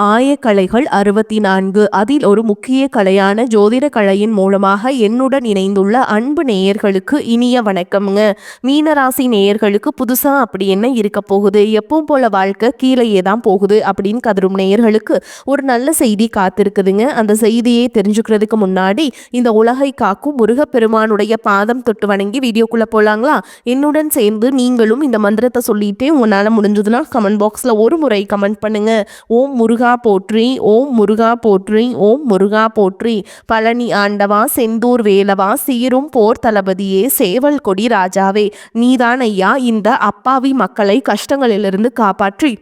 ஆயக்கலைகள் 64 அதில் ஒரு முக்கிய கலையான ஜோதிட கலையின் மூலமாக என்னுடன் இணைந்துள்ள அன்பு நேயர்களுக்கு இனிய வணக்கம்ங்க. மீனராசி நேயர்களுக்கு புதுசா அப்படி என்ன இருக்க போகுது, எப்பவும் போல வாழ்க்கை கீழேயே தான் போகுது அப்படின்னு கதரும் நேயர்களுக்கு ஒரு நல்ல செய்தி காத்திருக்குதுங்க. அந்த செய்தியை தெரிஞ்சுக்கிறதுக்கு முன்னாடி இந்த உலகை காக்கும் முருகப்பெருமானுடைய பாதம் தொட்டு வணங்கி வீடியோக்குள்ள போலாங்களா? என்னுடன் சேர்ந்து நீங்களும் இந்த மந்திரத்தை சொல்லிட்டே உங்களால முடிஞ்சதுன்னா கமெண்ட் பாக்ஸ்ல ஒரு முறை கமெண்ட் பண்ணுங்க. ஓம் முருகா போற்றி, ஓம் முருகா போற்றி, ஓம் முருகா போற்றி. பழனி ஆண்டவா, செந்தூர் வேலவா, சீரும் போர் தளபதியே, சேவல் கொடி ராஜாவே, நீதான் ஐயா இந்த அப்பாவி மக்களை கஷ்டங்களிலிருந்து காப்பாற்றி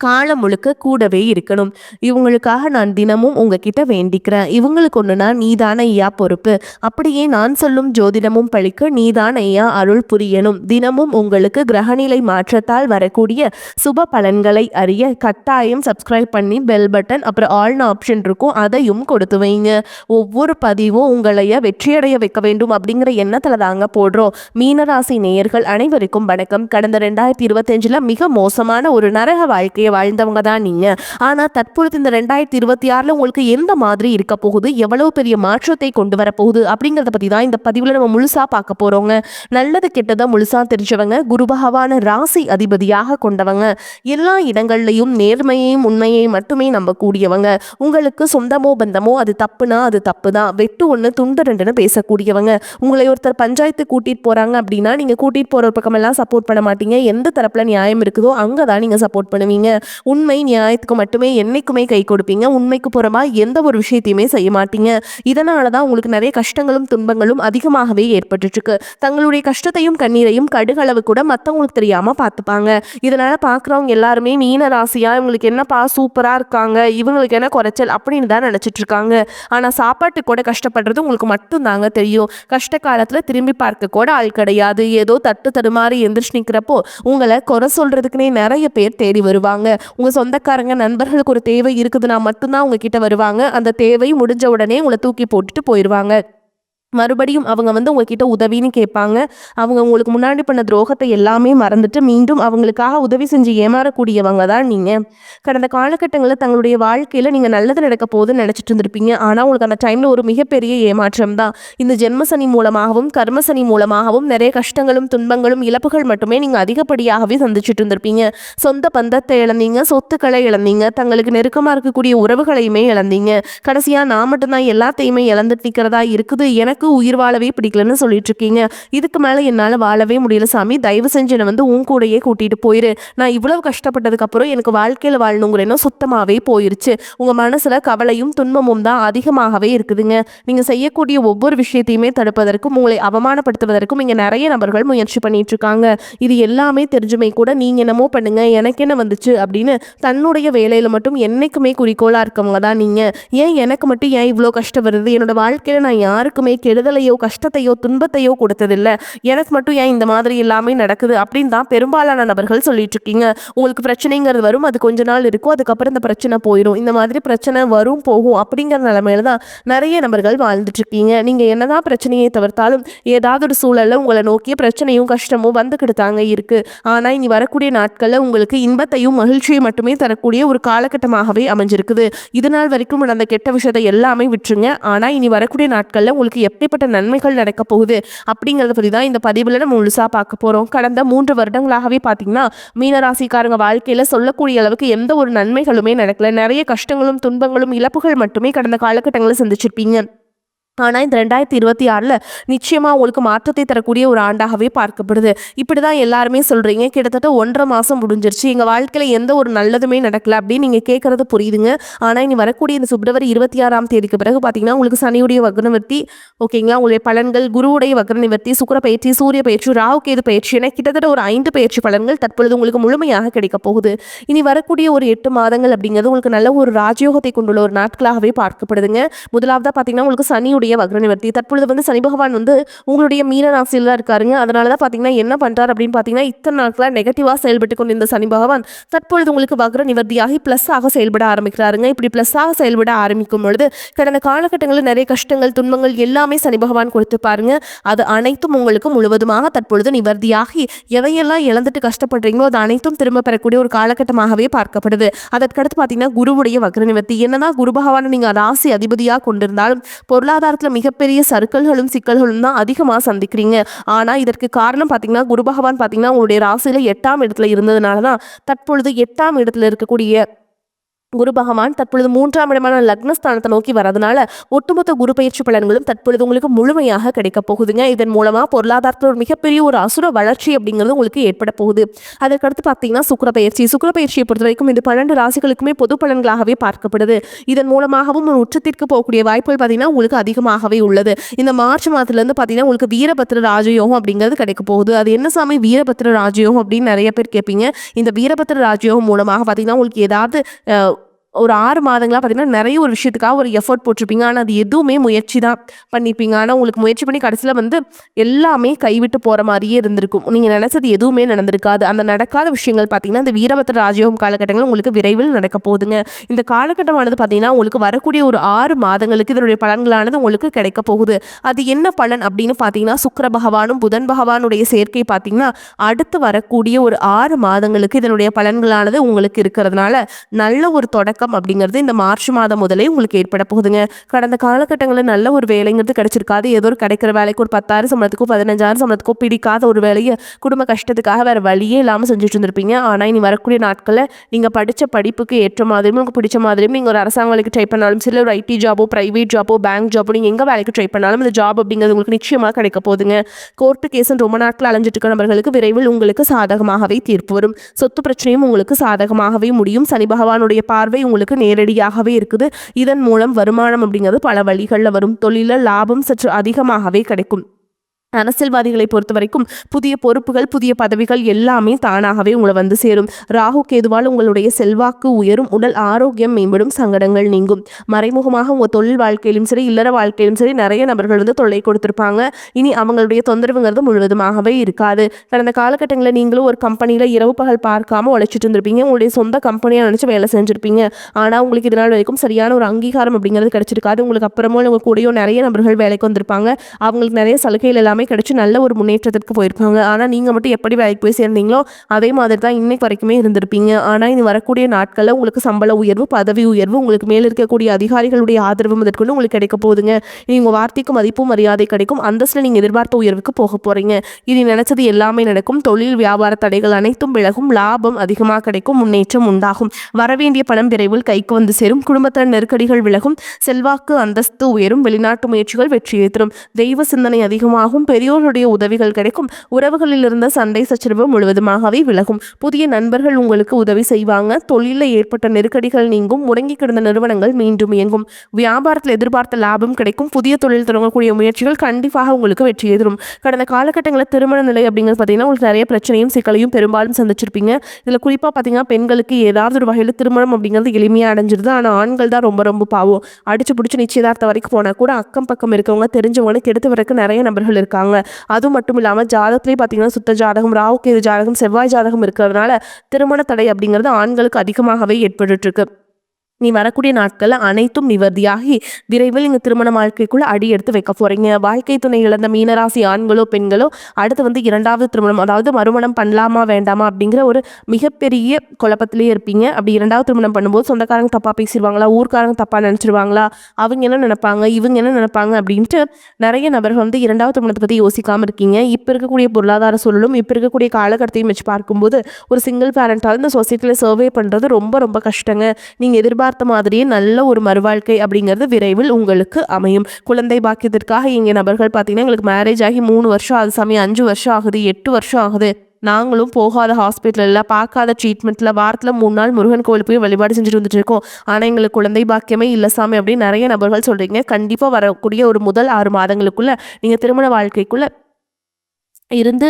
காலம் முழுக்க கூடவே இருக்கணும். இவங்களுக்காக நான் தினமும் உங்ககிட்ட வேண்டிக்கிறேன். இவங்களுக்கு ஒன்றுனா நீதான ஐயா பொறுப்பு. அப்படியே நான் சொல்லும் ஜோதிடமும் பழிக்க நீதான் ஐயா அருள் புரியணும். தினமும் உங்களுக்கு கிரகநிலை மாற்றத்தால் வரக்கூடிய சுப பலன்களை அறிய கட்டாயம் சப்ஸ்கிரைப் பண்ணி பெல் பட்டன் அப்புறம் ஆல்னு ஆப்ஷன் இருக்கும், அதையும் கொடுத்து வைங்க. ஒவ்வொரு பதிவும் உங்களைய வெற்றியடைய வைக்க வேண்டும் அப்படிங்கிற எண்ணத்தில் தாங்க போடுறோம். மீனராசி நேயர்கள் அனைவருக்கும் வணக்கம். கடந்த 2025 மிக மோசமான ஒரு நரக வாழ்க்கையை வாழ்ந்தவங்க தான் நீங்க. ஆனா தற்பொழுது இந்த 2026 உங்களுக்கு எந்த மாதிரி இருக்க போகுது, எவ்வளவு பெரிய மாற்றத்தை கொண்டு வர போகுது அப்படிங்கறத பத்தி தான் இந்த பதிவுல நம்ம முழுசா பார்க்க போறோங்க. நல்லது கெட்டதை முழுசா தெரிஞ்சவங்க, குரு பகவான ராசி அதிபதியாக கொண்டவங்க, எல்லா இடங்கள்லையும் நேர்மையையும் உண்மையை மட்டுமே நம்பக்கூடியவங்க, உங்களுக்கு சொந்தமோ பந்தமோ அது தப்புனா அது தப்பு தான், வெட்டு ஒன்று துண்டு ரெண்டுன்னு பேசக்கூடியவங்க. உங்களை ஒருத்தர் பஞ்சாயத்து கூட்டிட்டு போறாங்க அப்படின்னா நீங்க கூட்டிட்டு போற பக்கமெல்லாம் சப்போர்ட் பண்ண மாட்டீங்க. எந்த தரப்புல நியாயம் இருக்குதோ அங்கதான் நீங்க சப்போர்ட் பண்ணுவீங்க. உண்மை நியாயத்துக்கு மட்டுமே என்னைக்குமே கை கொடுப்பீங்க. உண்மைக்கு புறமா எந்த ஒரு விஷயத்தையுமே செய்ய மாட்டீங்க. இதனாலதான் உங்களுக்கு நிறைய கஷ்டங்களும் துன்பங்களும் அதிகமாகவே ஏற்பட்டு இருக்கு. தங்களுடைய கஷ்டத்தையும் கண்ணீரையும் கடுகளவு கூட மற்றவங்களுக்கு தெரியாம பார்த்துப்பாங்க. இதனால பாக்குறவங்க எல்லாருமே மீன ராசியா இவங்களுக்கு என்னப்பா சூப்பரா இருக்காங்க, இவங்களுக்கு என்ன குறைச்சல் அப்படின்னு தான் நினைச்சிட்டு இருக்காங்க. ஆனா சாப்பாட்டு கூட கஷ்டப்படுறது உங்களுக்கு மட்டும் தாங்க தெரியும். கஷ்ட காலத்துல திரும்பி பார்க்க கூட ஆள் கிடையாது. ஏதோ தட்டு தடுமாறி எந்திரிச்சு நிக்கிறப்போ உங்களை குறை சொல்றதுக்குன்னே நிறைய பேர் தேடி வருவாங்க. உங்க சொந்தக்காரங்க நண்பர்களுக்கு ஒரு தேவை இருக்குதுன்னா மட்டும்தான் உங்ககிட்ட வருவாங்க. அந்த தேவை முடிஞ்ச உடனே உங்களை தூக்கி போட்டுட்டு போயிடுவாங்க. மறுபடியும் அவங்க உங்ககிட்ட உதவின்னு கேட்பாங்க. அவங்க உங்களுக்கு முன்னாடி பண்ண துரோகத்தை எல்லாமே மறந்துட்டு மீண்டும் அவங்களுக்காக உதவி செஞ்சு ஏமாறக்கூடியவங்க தான் நீங்க. கடந்த காலகட்டங்களில் தங்களுடைய வாழ்க்கையில நீங்க நல்லது நடக்க போகுதுன்னு நினைச்சிட்டு இருந்திருப்பீங்க. ஆனா உங்களுக்கு அந்த டைம்ல ஒரு மிகப்பெரிய ஏமாற்றம் தான். இந்த ஜென்மசனி மூலமாகவும் கர்மசனி மூலமாகவும் நிறைய கஷ்டங்களும் துன்பங்களும் இழப்புகள் மட்டுமே நீங்க அதிகப்படியாகவே சந்திச்சுட்டு இருந்திருப்பீங்க. சொந்த பந்தத்தை இழந்தீங்க, சொத்துக்களை இழந்தீங்க, தங்களுக்கு நெருக்கமா இருக்கக்கூடிய உறவுகளையுமே இழந்தீங்க. கடைசியா நான் மட்டும்தான் எல்லாத்தையுமே இழந்துட்டு நிற்கிறதா இருக்குது, எனக்கு உயிர் வாழவே பிடிக்கலன்னு சொல்லிட்டு இருக்கீங்க. இதுக்கு மேல என்னால வாழவே முடியல சாமி, தயவு செஞ்சு என்னை உன் கூடையே கூட்டிட்டு போயிரு. நான் இவ்வளவு கஷ்டப்பட்டதுக்கு அப்புறம் எனக்கு வாழ்க்கையில வாழணுங்கிற எண்ணம் சுத்தமாவே போயிருச்சு. உங்க மனசுல கவலையும் துன்பமும் தான் அதிகமாகவே இருக்குதுங்க. நீங்க செய்யக்கூடிய ஒவ்வொரு விஷயத்தையுமே தடுப்பதற்கும் உங்களை அவமானப்படுத்துவதற்கும் இங்க நிறைய நபர்கள் முயற்சி பண்ணிட்டு இருக்காங்க. இது எல்லாமே தெரிஞ்சுமே கூட நீங்க என்னமோ பண்ணுங்க, எனக்கு என்ன வந்துச்சு அப்படின்னு தன்னுடைய வேலையில மட்டும் என்னைக்குமே குறிக்கோளா இருக்கவங்க தான் நீங்க. ஏன் எனக்கு மட்டும் ஏன் இவ்வளோ கஷ்டம் வருது, என்னோட வாழ்க்கையில நான் யாருக்குமே கெடுதலையோ கஷ்டத்தையோ துன்பத்தையோ கொடுத்ததில்லை, எனக்கு மட்டும் ஏன் இந்த மாதிரி எல்லாமே நடக்குது அப்படின்னு தான் பெரும்பாலான நபர்கள் சொல்லிட்டு இருக்கீங்க. உங்களுக்கு பிரச்சனைங்கிறது வரும், அது கொஞ்ச நாள் இருக்கும், அதுக்கப்புறம் இந்த பிரச்சனை போயிடும். இந்த மாதிரி பிரச்சனை வரும் போகும் அப்படிங்கிற நிலைமையில தான் நிறைய நபர்கள் வாழ்ந்துட்டு இருக்கீங்க. நீங்க என்னதான் பிரச்சனையை தவிர்த்தாலும் ஏதாவது ஒரு சூழல்ல உங்களை நோக்கிய பிரச்சனையும் கஷ்டமும் வந்துக்கிட்டு தாங்க இருக்கு. ஆனா இனி வரக்கூடிய நாட்கள்ல உங்களுக்கு இன்பத்தையும் மகிழ்ச்சியை மட்டுமே தரக்கூடிய ஒரு காலகட்டமாகவே அமைஞ்சிருக்குது. இது நாள் வரைக்கும் அந்த கெட்ட விஷயத்தை எல்லாமே விட்டுருங்க. ஆனா இனி வரக்கூடிய நாட்கள்ல உங்களுக்கு எப்படிப்பட்ட நன்மைகள் நடக்க போகுது அப்படிங்கிறத பற்றி தான் இந்த பதிவில் நம்ம முழுசா பார்க்க போறோம். கடந்த 3 வருடங்களாகவே பார்த்தீங்கன்னா மீனராசிக்காரங்க வாழ்க்கையில சொல்லக்கூடிய அளவுக்கு எந்த ஒரு நன்மைகளுமே நடக்கல. நிறைய கஷ்டங்களும் துன்பங்களும் இழப்புகள் மட்டுமே கடந்த காலகட்டங்களில் சந்திச்சிருப்பீங்க. ஆனால் இந்த 2026 நிச்சயமா உங்களுக்கு மாற்றத்தை தரக்கூடிய ஒரு ஆண்டாகவே பார்க்கப்படுது. இப்படிதான் எல்லாருமே சொல்றீங்க. கிட்டத்தட்ட 1.5 மாசம் முடிஞ்சிருச்சு, எங்க வாழ்க்கையில எந்த ஒரு நல்லதுமே நடக்கல அப்படின்னு நீங்க கேட்கறது புரியுதுங்க. ஆனா இனி வரக்கூடிய இந்த பிப்ரவரி 26ஆம் தேதிக்கு பிறகு பாத்தீங்கன்னா உங்களுக்கு சனியுடைய வக்ர நிவர்த்தி, ஓகேங்களா, உங்களுடைய பலன்கள், குருவுடைய வக்ர நிவர்த்தி, சுக்கிர பயிற்சி, சூரிய பயிற்சி, ராகு கேது பயிற்சி என கிட்டத்தட்ட ஒரு 5 பயிற்சி பலன்கள் தற்பொழுது உங்களுக்கு முழுமையாக கிடைக்க போகுது. இனி வரக்கூடிய ஒரு 8 மாதங்கள் அப்படிங்கிறது உங்களுக்கு நல்ல ஒரு ராஜயோகத்தை கொண்டுள்ள ஒரு நாட்களாகவே பார்க்கப்படுதுங்க. முதலாவதா பாத்தீங்கன்னா உங்களுக்கு சனியுடைய குருவுடைய வக்ர நிவர்த்தி. தற்பொழுது வந்து சனி பகவான் வந்து உங்களுடைய மீன ராசியில தான் இருக்காருங்க. அதனால தான் பார்த்தீங்கன்னா என்ன பண்றாரு அப்படின்னு பார்த்தீங்கன்னா, இத்தனை நாட்களா நெகட்டிவா செயல்பட்டு கொண்டிருந்த சனி பகவான் தற்பொழுது உங்களுக்கு வக்ர நிவர்த்தியாகி ப்ளஸ்ஸாக செயல்பட ஆரம்பிக்கிறாருங்க. இப்படி ப்ளஸ்ஸாக செயல்பட ஆரம்பிக்கும் பொழுது கடந்த காலகட்டங்களில் நிறைய கஷ்டங்கள், துன்பங்கள் எல்லாமே சனி பகவான் கொடுத்து பாருங்க. அது அனைத்தும் உங்களுக்கு முழுவதுமாக தற்பொழுது நிவர்த்தியாகி எதையெல்லாம் இழந்துட்டு கஷ்டப்படுறீங்களோ அது அனைத்தும் திரும்ப பெறக்கூடிய ஒரு காலகட்டமாகவே பார்க்கப்படுது. அதற்கடுத்து பார்த்தீங்கன்னா குருவுடைய வக்ர நிவர்த்தி. என்னதான் குரு பகவானை நீங்கள் ராசி அதிபதியாக கொண்டிருந்தாலும் பொருளாதாரத்தில் மிகப்பெரிய சறுக்கல்களும் சிக்கல்களும் தான் அதிகமாக சந்திக்கிறீங்க. ஆனால் இதற்கு காரணம் பார்த்தீங்கன்னா குரு பகவான் பார்த்தீங்கன்னா உங்களுடைய ராசியில் 8ஆம் இடத்துல இருந்ததுனால தான் தற்பொழுது 8ஆம் இடத்துல இருக்கக்கூடிய குரு பகவான் தற்பொழுது 3ஆம் இடமான லக்னஸ்தானத்தை நோக்கி வரதுனால ஒட்டுமொத்த குரு பயிற்சி பலன்களும் தற்பொழுது உங்களுக்கு முழுமையாக கிடைக்க போகுதுங்க. இதன் மூலமா பொருளாதாரத்தில் ஒரு மிகப்பெரிய ஒரு அசுர வளர்ச்சி அப்படிங்கிறது உங்களுக்கு ஏற்பட போகுது. அதற்கடுத்து பார்த்தீங்கன்னா சுக்கிர பயிற்சியை பொறுத்த வரைக்கும் இது 12 ராசிகளுக்குமே பொது பலன்களாகவே பார்க்கப்படுது. இதன் மூலமாகவும் ஒரு உச்சத்திற்கு போகக்கூடிய வாய்ப்புகள் பார்த்தீங்கன்னா உங்களுக்கு அதிகமாகவே உள்ளது. இந்த மார்ச் மாதத்துலேருந்து பார்த்தீங்கன்னா உங்களுக்கு வீரபத்திர ராஜயோகம் அப்படிங்கிறது கிடைக்க போகுது. அது என்ன சாமி வீரபத்திர ராஜயோகம் அப்படின்னு நிறைய பேர் கேட்பீங்க. இந்த வீரபத்திர ராஜயோகம் மூலமாக பார்த்தீங்கன்னா உங்களுக்கு ஏதாவது ஒரு 6 மாதங்களா பார்த்தீங்கன்னா நிறைய ஒரு விஷயத்துக்காக ஒரு எஃபோர்ட் போட்டிருப்பீங்க. ஆனால் அது எதுவுமே முயற்சி தான் பண்ணியிருப்பீங்க. ஆனால் உங்களுக்கு முயற்சி பண்ணி கடைசியில் வந்து எல்லாமே கைவிட்டு போகிற மாதிரியே இருந்திருக்கும். நீங்கள் நினச்சது எதுவுமே நடந்திருக்காது. அந்த நடக்காத விஷயங்கள் பார்த்தீங்கன்னா இந்த வீரபத்திர ராஜயோகம் காலகட்டங்கள் உங்களுக்கு விரைவில் நடக்க போகுதுங்க. இந்த காலகட்டமானது பார்த்தீங்கன்னா உங்களுக்கு வரக்கூடிய ஒரு 6 மாதங்களுக்கு இதனுடைய பலன்களானது உங்களுக்கு கிடைக்க போகுது. அது என்ன பலன் அப்படின்னு பார்த்தீங்கன்னா சுக்கிர பகவானும் புதன் பகவானுடைய சேர்க்கை பார்த்தீங்கன்னா அடுத்து வரக்கூடிய ஒரு 6 மாதங்களுக்கு இதனுடைய பலன்களானது உங்களுக்கு இருக்கிறதுனால நல்ல ஒரு தொடக்கம் அப்படிங்கிறது இந்த மார்ச் மாதம் முதலே உங்களுக்கு ஏற்பட போகுதுங்க. கடந்த காலகட்டங்களில் நல்ல ஒரு வேலைங்கிறது கிடைச்சிருக்காது. ஏதோ ஒரு கிடைக்கிற வேலைக்கு ஒரு 10,000 சம்பளத்துக்கோ 15,000 சம்பளத்துக்கோ பிடிக்காத ஒரு வேலையை குடும்ப கஷ்டத்துக்காக வேற வழியே இல்லாமல் செஞ்சுட்டு இருந்திருப்பீங்க. ஆனால் இனி வரக்கூடிய நாட்களில் நீங்கள் படித்த படிப்புக்கு ஏற்ற மாதிரியும் உங்களுக்கு பிடிச்ச மாதிரியும் நீங்கள் ஒரு அரசாங்க வேலைக்கு ட்ரை பண்ணாலும் சரி, ஒரு ஐடி ஜாபோ பிரைவேட் ஜாபோ பேங்க் ஜாபோ நீங்கள் எங்கே வேலைக்கு ட்ரை பண்ணாலும் இந்த ஜாப் அப்படிங்கிறது உங்களுக்கு நிச்சயமாக கிடைக்க போகுதுங்க. கோர்ட்டு கேஸும் ரொம்ப நாட்கள் அலைஞ்சிட்டு இருக்க நபர்களுக்கு விரைவில் உங்களுக்கு சாதகமாகவே தீர்ப்பு வரும். சொத்து பிரச்சனையும் உங்களுக்கு சாதகமாகவே முடியும். சனி பகவானுடைய பார்வை உங்களுக்கு நேரடியாகவே இருக்குது. இதன் மூலம் வருமானம் அப்படிங்கிறது பல வழிகளில் வரும். தொழிலில் லாபம் சற்று அதிகமாகவே கிடைக்கும். அரசியல்வாதிகளை பொறுத்த வரைக்கும் புதிய பொறுப்புகள், புதிய பதவிகள் எல்லாமே தானாகவே உங்களை வந்து சேரும். ராகு கேதுவால் உங்களுடைய செல்வாக்கு உயரும், உடல் ஆரோக்கியம் மேம்படும், சங்கடங்கள் நீங்கும். மறைமுகமாக உங்கள் தொழில் வாழ்க்கையிலும் சரி, இல்லற வாழ்க்கையிலும் சரி நிறைய நபர்கள் வந்து தொல்லை கொடுத்துருப்பாங்க. இனி அவங்களுடைய தொந்தரவுங்கிறது முழுவதுமாகவே இருக்காது. கடந்த காலகட்டங்களில் நீங்களும் ஒரு கம்பெனியில் இரவு பகல் பார்க்காம உழைச்சிட்டு இருந்திருப்பீங்க. உங்களுடைய சொந்த கம்பெனியாக நினச்சி வேலை செஞ்சுருப்பீங்க. ஆனால் உங்களுக்கு இதனால் வரைக்கும் சரியான ஒரு அங்கீகாரம் அப்படிங்கிறது கிடைச்சிருக்காது. உங்களுக்கு அப்புறமா உங்கள் கூடயோ நிறைய நபர்கள் வேலைக்கு வந்திருப்பாங்க. அவங்களுக்கு நிறைய சலுகைகள் எல்லாமே கிடைச்சி நல்ல ஒரு முன்னேற்றத்திற்கு போயிருப்பாங்க. ஆனால் நீங்கள் மட்டும் எப்படி வேலைக்கு போய் சேர்ந்தீங்களோ அதே மாதிரி தான் இன்னைக்கு வரைக்குமே இருந்திருப்பீங்க. ஆனால் இது வரக்கூடிய நாட்களில் உங்களுக்கு சம்பள உயர்வு, பதவி உயர்வு, உங்களுக்கு மேல் இருக்கக்கூடிய அதிகாரிகளுடைய ஆதரவு முதற்கொண்டு உங்களுக்கு கிடைக்க போகுதுங்க. இனி உங்கள் வார்த்தைக்கு மதிப்பும் மரியாதை கிடைக்கும். அந்தஸ்தில் நீங்கள் எதிர்பார்த்த உயர்வுக்கு போக போகிறீங்க. இது நினைச்சது எல்லாமே நடக்கும். தொழில் வியாபார தடைகள் அனைத்தும் விலகும். லாபம் அதிகமாக கிடைக்கும். முன்னேற்றம் உண்டாகும். வரவேண்டிய பணம் விரைவில் கைக்கு வந்து சேரும். குடும்பத்தின் நெருக்கடிகள் விலகும். செல்வாக்கு அந்தஸ்து உயரும். வெளிநாட்டு முயற்சிகள் வெற்றியை தரும். தெய்வ சிந்தனை அதிகமாகும். பெரியோருடைய உதவிகள் கிடைக்கும். உறவுகளில் இருந்த சண்டை சச்சரவு முழுவதுமாகவே விலகும். புதிய நண்பர்கள் உங்களுக்கு உதவி செய்வாங்க. தொழிலில் ஏற்பட்ட நெருக்கடிகள் நீங்கும். முடங்கி கிடந்த நிறுவனங்கள் மீண்டும் இயங்கும். வியாபாரத்தில் எதிர்பார்த்த லாபம் கிடைக்கும். புதிய தொழில் தொடங்கக்கூடிய முயற்சிகள் கண்டிப்பாக உங்களுக்கு வெற்றியை தரும். கடந்த காலகட்டங்களில் திருமண நிலை அப்படிங்கிறது பார்த்தீங்கன்னா உங்களுக்கு நிறைய பிரச்சனையும் சிக்கலையும் பெரும்பாலும் சந்திச்சிருப்பீங்க. இதில் குறிப்பாக பார்த்தீங்கன்னா பெண்களுக்கு ஏதாவது ஒரு வகையில் திருமணம் அப்படிங்கிறது எளிமையாக அடைஞ்சிருது. ஆனால் ஆண்கள் தான் ரொம்ப ரொம்ப பாவம். அடிச்சு பிடிச்சி நிச்சயதார்த்தம் வரைக்கும் போனால் கூட அக்கம் பக்கம் இருக்கவங்க தெரிஞ்சவங்க கெடுத்து வரைக்கும் நிறைய நபர்கள் இருக்காங்க. அது மட்டும் இல்லாமல் ஜாதகத்திலே பார்த்தீங்கன்னா சுத்த ஜாதகம், ராகு கேது ஜாதகம், செவ்வாய் ஜாதகம் இருக்கிறதுனால திருமண தடை அப்படிங்கிறது ஆண்களுக்கு அதிகமாகவே ஏற்பட்டு இருக்கு. நீ வரக்கூடிய நாட்களில் அனைத்தும் நிவர்த்தியாகி விரைவில் நீங்கள் திருமண வாழ்க்கைக்குள்ளே அடி எடுத்து வைக்க போகிறீங்க. வாழ்க்கை துணை இழந்த மீனராசி ஆண்களோ பெண்களோ அடுத்து வந்து 2வது திருமணம், அதாவது மறுமணம் பண்ணலாமா வேண்டாமா அப்படிங்கிற ஒரு மிகப்பெரிய குழப்பத்திலே இருப்பீங்க. அப்படி 2வது திருமணம் பண்ணும்போது சொந்தக்காரங்க தப்பாக பேசிடுவாங்களா, ஊர்க்காரங்க தப்பாக நினச்சிருவாங்களா, அவங்க என்ன நினைப்பாங்க, இவங்க என்ன நினைப்பாங்க அப்படின்ட்டு நிறைய நபர்கள் வந்து 2வது திருமணத்தை பற்றி யோசிக்காமல் இருக்கீங்க. இப்போ இருக்கக்கூடிய பொருளாதார சூழலும் இப்போ இருக்கக்கூடிய காலகட்டத்தையும் வச்சு பார்க்கும்போது ஒரு சிங்கிள் பேரண்டால் இந்த சொசைட்டியில் சர்வே பண்ணுறது ரொம்ப ரொம்ப கஷ்டங்க. நீங்கள் எதிர்பார்த்த மாதிரியே நல்ல ஒரு மறுவாழ்க்கை அப்படிங்கிறது விரைவில் உங்களுக்கு அமையும். குழந்தை பாக்கியத்திற்காக இங்கே நபர்கள் பார்த்தீங்கன்னா எங்களுக்கு மேரேஜ் ஆகி 3 வருஷம் ஆகுது சாமி, 5 வருஷம் ஆகுது, 8 வருஷம் ஆகுது, நாங்களும் போகாத ஹாஸ்பிட்டலில் பார்க்காத ட்ரீட்மெண்ட்டில் வாரத்தில் 3 நாள் முருகன் கோவில் போய் வழிபாடு செஞ்சுட்டு வந்துட்டு இருக்கோம். ஆனால் எங்களுக்கு குழந்தை பாக்கியமே இல்லை சாமி அப்படின்னு நிறைய நபர்கள் சொல்கிறீங்க. கண்டிப்பாக வரக்கூடிய ஒரு முதல் 6 மாதங்களுக்குள்ளே நீங்கள் திருமண வாழ்க்கைக்குள்ளே இருந்து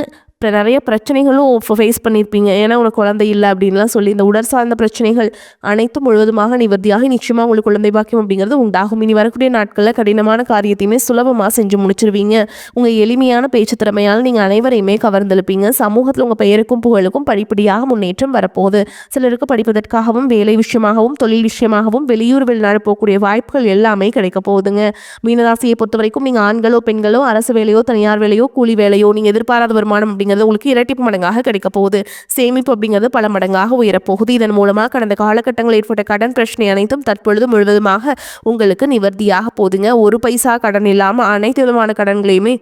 நிறைய பிரச்சனைகளும் ஃபேஸ் பண்ணியிருப்பீங்க. ஏன்னா உனக்கு குழந்தை இல்லை அப்படின்லாம் சொல்லி இந்த உடல் சார்ந்த பிரச்சனைகள் அனைத்தும் முழுவதுமாக நிவர்த்தியாகி நிச்சயமாக உங்களுக்கு குழந்தை பாக்கியம் அப்படிங்கிறது உண்டாகும். இனி வரக்கூடிய நாட்களில் கடினமான காரியத்தையுமே சுலபமாக செஞ்சு முடிச்சிருவீங்க. உங்கள் எளிமையான பேச்சு திறமையால் நீங்கள் அனைவரையுமே கவர்ந்தெழுப்பீங்க. சமூகத்தில் உங்கள் பெயருக்கும் புகழுக்கும் படிப்படியாக முன்னேற்றம் வரப்போகுது. சிலருக்கு படிப்பதற்காகவும் வேலை விஷயமாகவும் தொழில் விஷயமாகவும் வெளியூர் வெளிநாடு போகக்கூடிய வாய்ப்புகள் எல்லாமே கிடைக்க போகுதுங்க. மீனராசியை பொறுத்த வரைக்கும் நீங்கள் ஆண்களோ பெண்களோ அரசு வேலையோ தனியார் வேலையோ கூலி வேலையோ நீங்கள் எதிர்பாராத வருமானம் அப்படிங்கிறது உங்களுக்கு இரட்டிப்பு மடங்காக கிடைக்க போகுது. சேமிப்பு அப்படிங்கிறது பல மடங்காக உயரப்போகுது. இதன் மூலமாக கடந்த காலகட்டங்களில் ஏற்பட்ட கடன் பிரச்சனை அனைத்தும் தற்பொழுது முழுவதுமாக உங்களுக்கு நிவர்த்தியாக போகுதுங்க. ஒரு பைசா கடன் இல்லாமல் அனைத்து விதமான கடன்களையுமே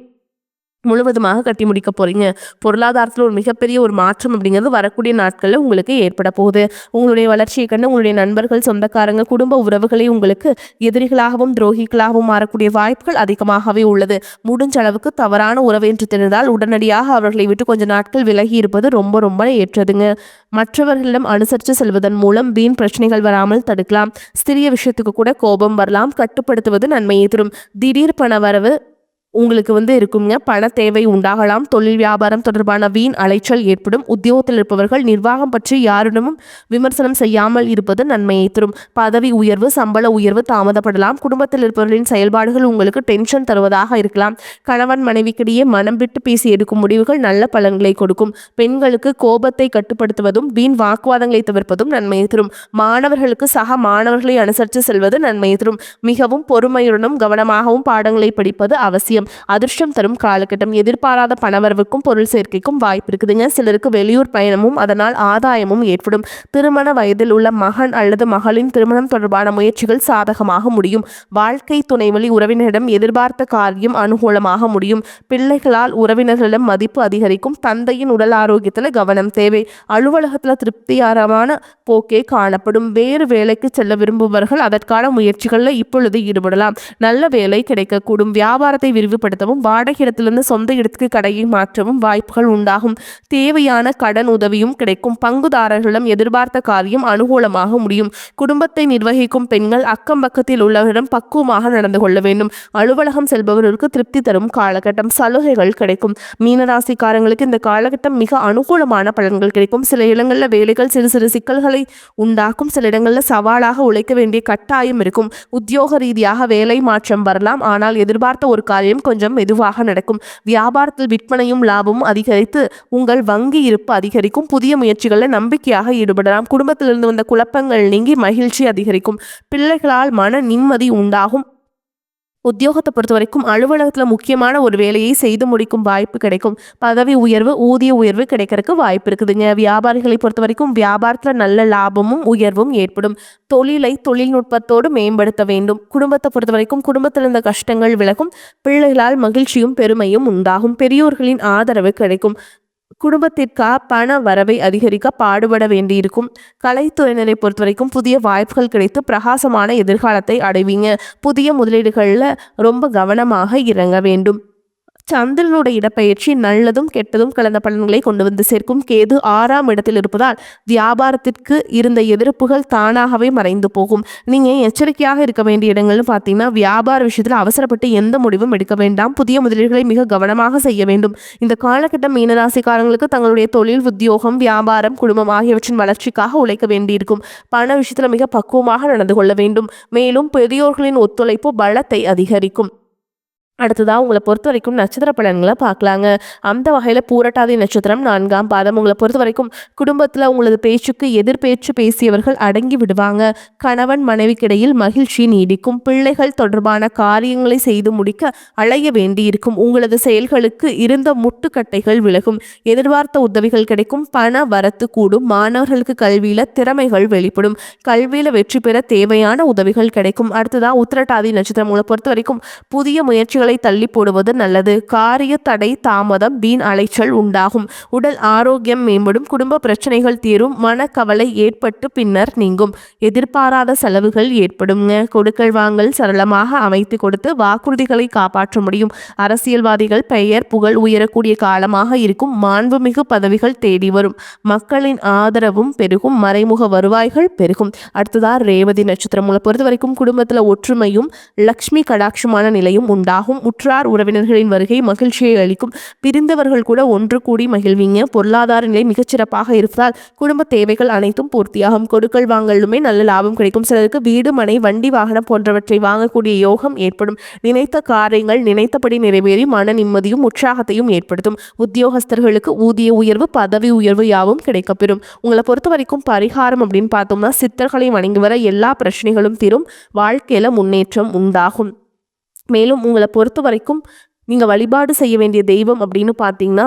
முழுவதுமாக கட்டி முடிக்க போறீங்க. பொருளாதாரத்தில் ஒரு மிகப்பெரிய ஒரு மாற்றம் அப்படிங்கிறது வரக்கூடிய நாட்களில் உங்களுக்கு ஏற்பட போகுது. உங்களுடைய வளர்ச்சியை கண்டு உங்களுடைய நண்பர்கள், சொந்தக்காரங்க, குடும்ப உறவுகளை உங்களுக்கு எதிரிகளாகவும் துரோகிகளாகவும் மாறக்கூடிய வாய்ப்புகள் அதிகமாகவே உள்ளது. முடிஞ்ச அளவுக்கு தவறான உறவு என்று தெரிந்தால் உடனடியாக அவர்களை விட்டு கொஞ்ச நாட்கள் விலகி இருப்பது ரொம்ப ரொம்ப ஏற்றதுங்க. மற்றவர்களிடம் அனுசரித்து செல்வதன் மூலம் வீண் பிரச்சனைகள் வராமல் தடுக்கலாம். சிறிய விஷயத்துக்கு கூட கோபம் வரலாம். கட்டுப்படுத்துவது நன்மையை தரும். திடீர் பண வரவு உங்களுக்கு இருக்குங்க. பண தேவை உண்டாகலாம். தொழில் வியாபாரம் தொடர்பான வீண் அலைச்சல் ஏற்படும். உத்தியோகத்தில் இருப்பவர்கள் நிர்வாகம் பற்றி யாரிடமும் விமர்சனம் செய்யாமல் இருப்பது நன்மையை தரும். பதவி உயர்வு, சம்பள உயர்வு தாமதப்படலாம். குடும்பத்தில் இருப்பவர்களின் செயல்பாடுகள் உங்களுக்கு டென்ஷன் தருவதாக இருக்கலாம். கணவன் மனைவிக்கிடையே மனம் விட்டு பேசி எடுக்கும் முடிவுகள் நல்ல பலன்களை கொடுக்கும். பெண்களுக்கு கோபத்தை கட்டுப்படுத்துவதும் வீண் வாக்குவாதங்களை தவிர்ப்பதும் நன்மையை தரும். மாணவர்களுக்கு சக மாணவர்களை அனுசரித்து செல்வது நன்மையை தரும். மிகவும் பொறுமையுடனும் கவனமாகவும் பாடங்களை படிப்பது அவசியம். அதிர்ஷ்டம் தரும் காலகட்டம். எதிர்பாராத பணவரவுக்கும் பொருள் சேர்க்கைக்கும் வாய்ப்பு இருக்குதுங்க. சிலருக்கு வெளியூர் பயணமும் அதனால் ஆதாயமும் ஏற்படும். திருமண வயதில் உள்ள மகன் அல்லது மகளின் திருமணம் தொடர்பான முயற்சிகள் சாதகமாக முடியும். வாழ்க்கை துணைவழி உறவினரிடம் எதிர்பார்த்த காரியம் அனுகூலமாக முடியும். பிள்ளைகளால் உறவினர்களிடம் மதிப்பு அதிகரிக்கும். தந்தையின் உடல் ஆரோக்கியத்தில் கவனம் தேவை. அலுவலகத்தில் திருப்திகரமான போக்கே காணப்படும். வேறு வேலைக்கு செல்ல விரும்புபவர்கள் அதற்கான முயற்சிகளில் இப்பொழுது ஈடுபடலாம். நல்ல வேலை கிடைக்கக்கூடும். வியாபாரத்தை விரிவுபடுத்தவும் வாடகை இடத்திலிருந்து சொந்த இடத்துக்கு கடையை மாற்றவும் வாய்ப்புகள் உண்டாகும். தேவையான கடன் உதவியும் கிடைக்கும். பங்குதாரர்களிடம் எதிர்பார்த்த காரியம் அனுகூலமாக முடியும். குடும்பத்தை நிர்வகிக்கும் பெண்கள் அக்கம் பக்கத்தில் உள்ளவரிடம் பக்குவமாக நடந்து கொள்ள வேண்டும். அலுவலகம் செல்பவர்களுக்கு திருப்தி தரும் காலகட்டம். சலுகைகள் கிடைக்கும். மீனராசிக்காரங்களுக்கு இந்த காலகட்டம் மிக அனுகூலமான பலன்கள் கிடைக்கும். சில இடங்களில் வேலைகள் சிறு சிறு சிக்கல்களை உண்டாக்கும். சில இடங்களில் சவாலாக உழைக்க வேண்டிய கட்டாயம் இருக்கும். உத்தியோக ரீதியாக வேலை மாற்றம் வரலாம். ஆனால் எதிர்பார்த்த ஒரு காரியம் கொஞ்சம் மெதுவாக நடக்கும். வியாபாரத்தில் விற்பனையும் லாபமும் அதிகரித்து உங்கள் வங்கி இருப்பு அதிகரிக்கும். புதிய முயற்சிகளில் நம்பிக்கையாக ஈடுபடலாம். குடும்பத்திலிருந்து வந்த குழப்பங்கள் நீங்கி மகிழ்ச்சி அதிகரிக்கும். பிள்ளைகளால் மன நிம்மதி உண்டாகும். உத்தியோகத்தை பொறுத்த வரைக்கும் அலுவலகத்தில் முக்கியமான ஒரு வேலையை செய்து முடிக்கும் வாய்ப்பு கிடைக்கும். பதவி உயர்வு, ஊதிய உயர்வு கிடைக்கிறதுக்கு வாய்ப்பு இருக்குதுங்க. வியாபாரிகளை பொறுத்த வரைக்கும் வியாபாரத்தில் நல்ல லாபமும் உயர்வும் ஏற்படும். தொழிலை தொழில்நுட்பத்தோடு மேம்படுத்த வேண்டும். குடும்பத்தை பொறுத்த வரைக்கும் குடும்பத்தில் இருந்த கஷ்டங்கள் விலகும். பிள்ளைகளால் மகிழ்ச்சியும் பெருமையும் உண்டாகும். பெரியோர்களின் ஆதரவு கிடைக்கும். குடும்பத்திற்காக பண வரவை அதிகரிக்க பாடுபட வேண்டியிருக்கும். கலைத்துறையினரை பொறுத்த வரைக்கும் புதிய வாய்ப்புகள் கிடைத்து பிரகாசமான எதிர்காலத்தை அடைவீங்க. புதிய முதலீடுகளில் ரொம்ப கவனமாக இறங்க வேண்டும். சந்திரனுடைய இடப்பெயர்ச்சி நல்லதும் கெட்டதும் கலந்த பலன்களை கொண்டு வந்து சேர்க்கும். கேது 6ஆம் இடத்தில் இருப்பதால் வியாபாரத்திற்கு இருந்த எதிர்ப்புகள் தானாகவே மறைந்து போகும். நீங்கள் எச்சரிக்கையாக இருக்க வேண்டிய இடங்கள்னு பார்த்தீங்கன்னா வியாபார விஷயத்தில் அவசரப்பட்டு எந்த முடிவும் எடுக்க வேண்டாம். புதிய முதலீடுகளை மிக கவனமாக செய்ய வேண்டும். இந்த காலகட்டம் மீனராசிக்காரங்களுக்கு தங்களுடைய தொழில், உத்தியோகம், வியாபாரம், குடும்பம் ஆகியவற்றின் வளர்ச்சிக்காக உழைக்க வேண்டியிருக்கும். பண விஷயத்தில் மிக பக்குவமாக நடந்து கொள்ள வேண்டும். மேலும் பெரியோர்களின் ஒத்துழைப்பு பலத்தை அதிகரிக்கும். அடுத்ததாக உங்களை பொறுத்த வரைக்கும் நட்சத்திர பலன்களை பார்க்கலாங்க. அந்த வகையில் பூரட்டாதி நட்சத்திரம் 4ஆம் பாதம். உங்களை பொறுத்த வரைக்கும் குடும்பத்தில் உங்களது பேச்சுக்கு எதிர்பேச்சு பேசியவர்கள் அடங்கி விடுவாங்க. கணவன் மனைவிக்கிடையில் மகிழ்ச்சி நீடிக்கும். பிள்ளைகள் தொடர்பான காரியங்களை செய்து முடிக்க அலைய வேண்டியிருக்கும். உங்களது செயல்களுக்கு இருந்த முட்டுக்கட்டைகள் விலகும். எதிர்பார்த்த உதவிகள் கிடைக்கும். பண வரத்து கூடும். மாணவர்களுக்கு கல்வியில் திறமைகள் வெளிப்படும். கல்வியில் வெற்றி பெற தேவையான உதவிகள் கிடைக்கும். அடுத்ததாக உத்திரட்டாதி நட்சத்திரம். உங்களை பொறுத்த வரைக்கும் புதிய முயற்சிகள் தள்ளி போடுவது நல்லது. காரிய தடை, தாமதம், வீண் அலைச்சல் உண்டாகும். உடல் ஆரோக்கியம் மேம்படும். குடும்ப பிரச்சனைகள் தீரும். மனக்கவலை ஏற்பட்டு பின்னர் நீங்கும். எதிர்பாராத செலவுகள் ஏற்படுங்க. கொடுக்கல் வாங்கல் சரளமாக அமைத்து கொடுத்து வாக்குறுதிகளை காப்பாற்ற முடியும். அரசியல்வாதிகள் பெயர் புகழ் உயரக்கூடிய காலமாக இருக்கும். மாண்புமிகு பதவிகள் தேடி வரும். மக்களின் ஆதரவும் பெருகும். மறைமுக வருவாய்கள் பெருகும். அடுத்ததா ரேவதி நட்சத்திரம். பொறுத்த வரைக்கும் குடும்பத்தில் ஒற்றுமையும் லக்ஷ்மி கடாட்சமான நிலையும் உண்டாகும். கிடைக்கும். உற்றார் உறவினர்களின் வருகை மகிழ்ச்சியை அளிக்கும். பிரிந்தவர்கள் கூட ஒன்று கூடி மகிழ்வீங்க. பொருளாதார நிலை மிகச்சிறப்பாக இருப்பதால் குடும்ப தேவைகள் அனைத்தும் பூர்த்தியாகும். கொடுக்கல் வாங்கலுமே நல்ல லாபம் கிடைக்கும். சிலருக்கு வீடு, மனை, வண்டி, வாகனம் போன்றவற்றை வாங்கக்கூடிய யோகம் ஏற்படும். நினைத்த காரியங்கள் நினைத்தபடி நிறைவேறி மன நிம்மதியும் உற்சாகத்தையும் ஏற்படுத்தும். உத்தியோகஸ்தர்களுக்கு ஊதிய உயர்வு, பதவி உயர்வு யாவும் கிடைக்கப்பெறும். உங்களை பொறுத்த வரைக்கும் பரிகாரம் அப்படின்னு பார்த்தோம்னா சித்தர்களை வணங்கி வர எல்லா பிரச்சனைகளும் தீரும். வாழ்க்கையில முன்னேற்றம் உண்டாகும். மேலும் உங்களை பொறுத்த வரைக்கும் நீங்கள் வழிபாடு செய்ய வேண்டிய தெய்வம் அப்படின்னு பார்த்தீங்கன்னா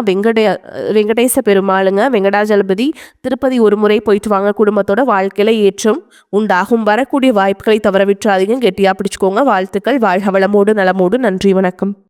வெங்கடேச பெருமாளுங்க. வெங்கடாஜலபதி திருப்பதி ஒரு முறை போயிட்டு வாங்க. குடும்பத்தோட வாழ்க்கையில் ஏற்றம் உண்டாகும். வரக்கூடிய வாய்ப்புகளை தவற விட்டுறாதீங்க. கெட்டியாக பிடிச்சிக்கோங்க. வாழ்த்துக்கள். வாழ்க வளமோடு நலமோடு. நன்றி, வணக்கம்.